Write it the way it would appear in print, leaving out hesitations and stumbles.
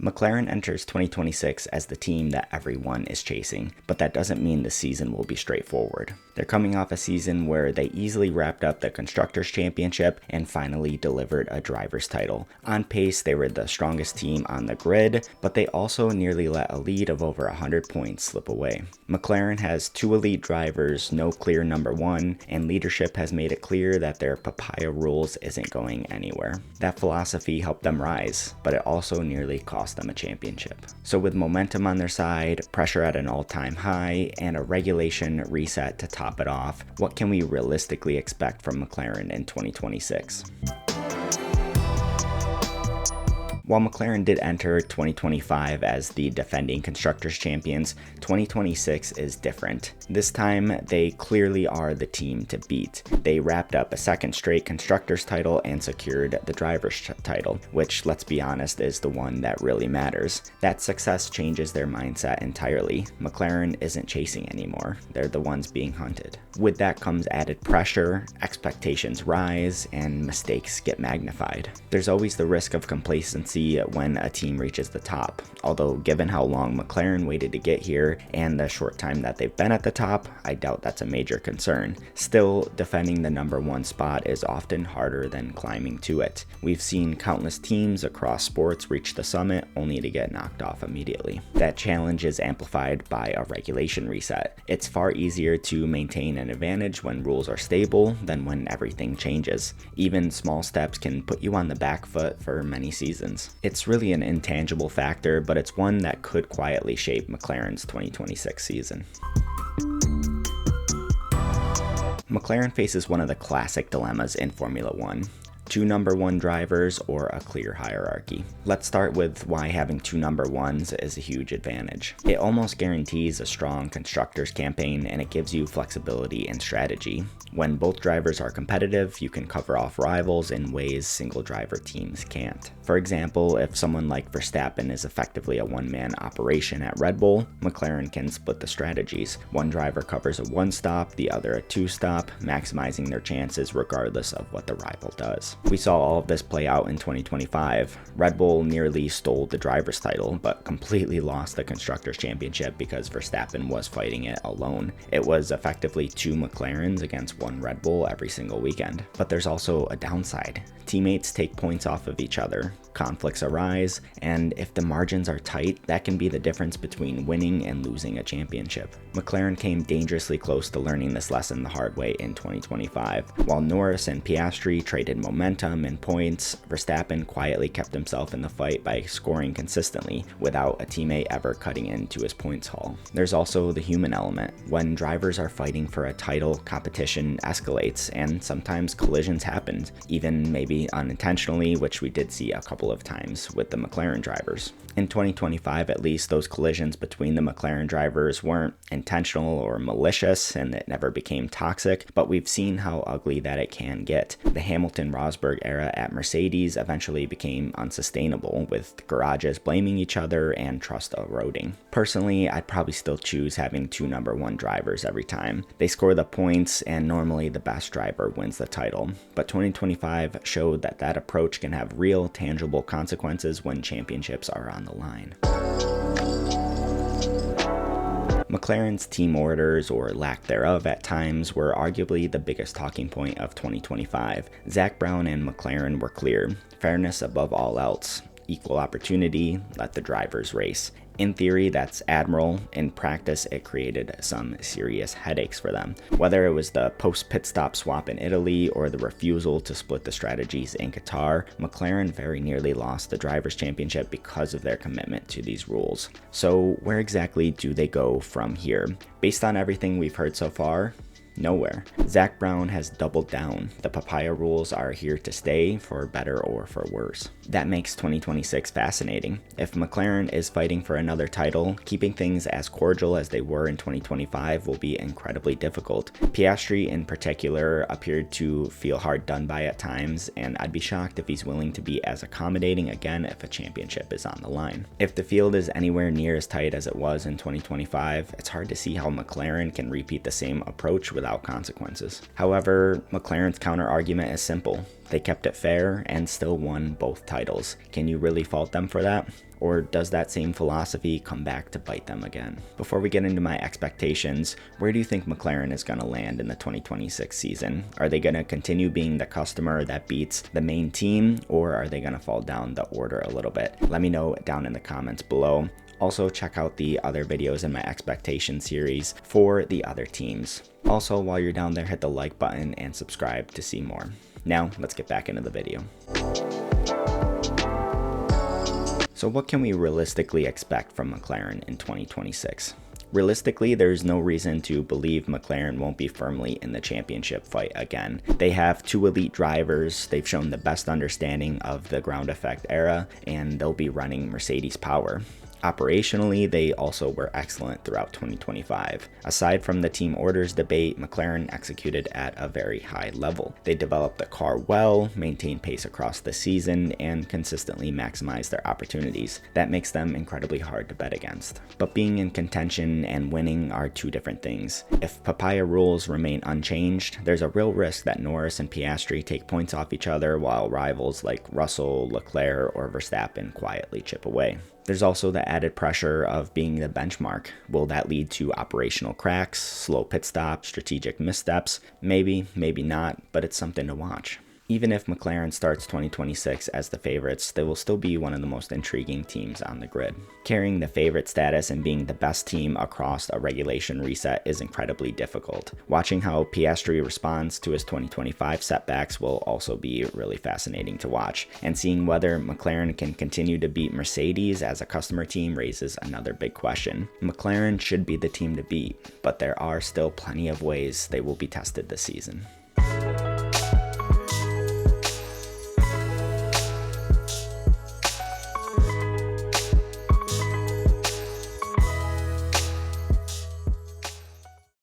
McLaren enters 2026 as the team that everyone is chasing, but that doesn't mean the season will be straightforward. They're coming off a season where they easily wrapped up the Constructors' Championship and finally delivered a driver's title. On pace, they were the strongest team on the grid, but they also nearly let a lead of over 100 points slip away. McLaren has two elite drivers, no clear number one, and leadership has made it clear that their papaya rules isn't going anywhere. That philosophy helped them rise, but it also nearly cost them a championship. So with momentum on their side, pressure at an all-time high, and a regulation reset to top it off, what can we realistically expect from McLaren in 2026? While McLaren did enter 2025 as the defending Constructors' Champions, 2026 is different. This time, they clearly are the team to beat. They wrapped up a second straight Constructors' title and secured the Drivers' title, which, let's be honest, is the one that really matters. That success changes their mindset entirely. McLaren isn't chasing anymore. They're the ones being hunted. With that comes added pressure, expectations rise, and mistakes get magnified. There's always the risk of complacency when a team reaches the top, although given how long McLaren waited to get here and the short time that they've been at the top, I doubt that's a major concern. Still, defending the number one spot is often harder than climbing to it. We've seen countless teams across sports reach the summit only to get knocked off immediately. That challenge is amplified by a regulation reset. It's far easier to maintain an advantage when rules are stable than when everything changes. Even small steps can put you on the back foot for many seasons. It's really an intangible factor, but it's one that could quietly shape McLaren's 2026 season. McLaren faces one of the classic dilemmas in Formula One: two number one drivers or a clear hierarchy. Let's start with why having two number ones is a huge advantage. It almost guarantees a strong constructors campaign, and it gives you flexibility and strategy. When both drivers are competitive, you can cover off rivals in ways single driver teams can't. For example, if someone like Verstappen is effectively a one-man operation at Red Bull, McLaren can split the strategies. One driver covers a one-stop, the other a two-stop, maximizing their chances regardless of what the rival does. We saw all of this play out in 2025. Red Bull nearly stole the driver's title, but completely lost the Constructors' Championship because Verstappen was fighting it alone. It was effectively two McLarens against one Red Bull every single weekend. But there's also a downside. Teammates take points off of each other, conflicts arise, and if the margins are tight, that can be the difference between winning and losing a championship. McLaren came dangerously close to learning this lesson the hard way in 2025. While Norris and Piastri traded momentum and points, Verstappen quietly kept himself in the fight by scoring consistently without a teammate ever cutting into his points haul. There's also the human element. When drivers are fighting for a title, competition escalates, and sometimes collisions happen, even maybe unintentionally, which we did see a couple of times with the McLaren drivers. In 2025, at least, those collisions between the McLaren drivers weren't intentional or malicious, and it never became toxic, but we've seen how ugly that it can get. The Hamilton-Rosberg era at Mercedes eventually became unsustainable, with garages blaming each other and trust eroding. Personally, I'd probably still choose having two number one drivers every time. They score the points, and normally the best driver wins the title. But 2025 showed that that approach can have real, tangible consequences when championships are on the line. McLaren's team orders, or lack thereof at times, were arguably the biggest talking point of 2025. Zak Brown and McLaren were clear: fairness above all else, equal opportunity, let the drivers race. In theory, that's admirable. In practice, it created some serious headaches for them. Whether it was the post-pit stop swap in Italy or the refusal to split the strategies in Qatar, McLaren very nearly lost the Drivers' Championship because of their commitment to these rules. So where exactly do they go from here? Based on everything we've heard so far, nowhere. Zak Brown has doubled down. The papaya rules are here to stay, for better or for worse. That makes 2026 fascinating. If McLaren is fighting for another title, keeping things as cordial as they were in 2025 will be incredibly difficult. Piastri in particular appeared to feel hard done by at times, and I'd be shocked if he's willing to be as accommodating again if a championship is on the line. If the field is anywhere near as tight as it was in 2025, it's hard to see how McLaren can repeat the same approach without consequences. However, McLaren's counter argument is simple. They kept it fair and still won both titles. Can you really fault them for that? Or does that same philosophy come back to bite them again? Before we get into my expectations, where do you think McLaren is going to land in the 2026 season? Are they going to continue being the customer that beats the main team, or are they going to fall down the order a little bit? Let me know down in the comments below. Also, check out the other videos in my expectation series for the other teams. Also, while you're down there, hit the like button and subscribe to see more. Now, let's get back into the video. So what can we realistically expect from McLaren in 2026? Realistically, there's no reason to believe McLaren won't be firmly in the championship fight again. They have two elite drivers, they've shown the best understanding of the ground effect era, and they'll be running Mercedes power. Operationally, they also were excellent throughout 2025. Aside from the team orders debate, McLaren executed at a very high level. They developed the car well, maintained pace across the season, and consistently maximized their opportunities. That makes them incredibly hard to bet against. But being in contention and winning are two different things. If papaya rules remain unchanged, there's a real risk that Norris and Piastri take points off each other while rivals like Russell, Leclerc, or Verstappen quietly chip away. There's also the added pressure of being the benchmark. Will that lead to operational cracks, slow pit stops, strategic missteps? Maybe, maybe not, but it's something to watch. Even if McLaren starts 2026 as the favorites, they will still be one of the most intriguing teams on the grid. Carrying the favorite status and being the best team across a regulation reset is incredibly difficult. Watching how Piastri responds to his 2025 setbacks will also be really fascinating to watch, and seeing whether McLaren can continue to beat Mercedes as a customer team raises another big question. McLaren should be the team to beat, but there are still plenty of ways they will be tested this season.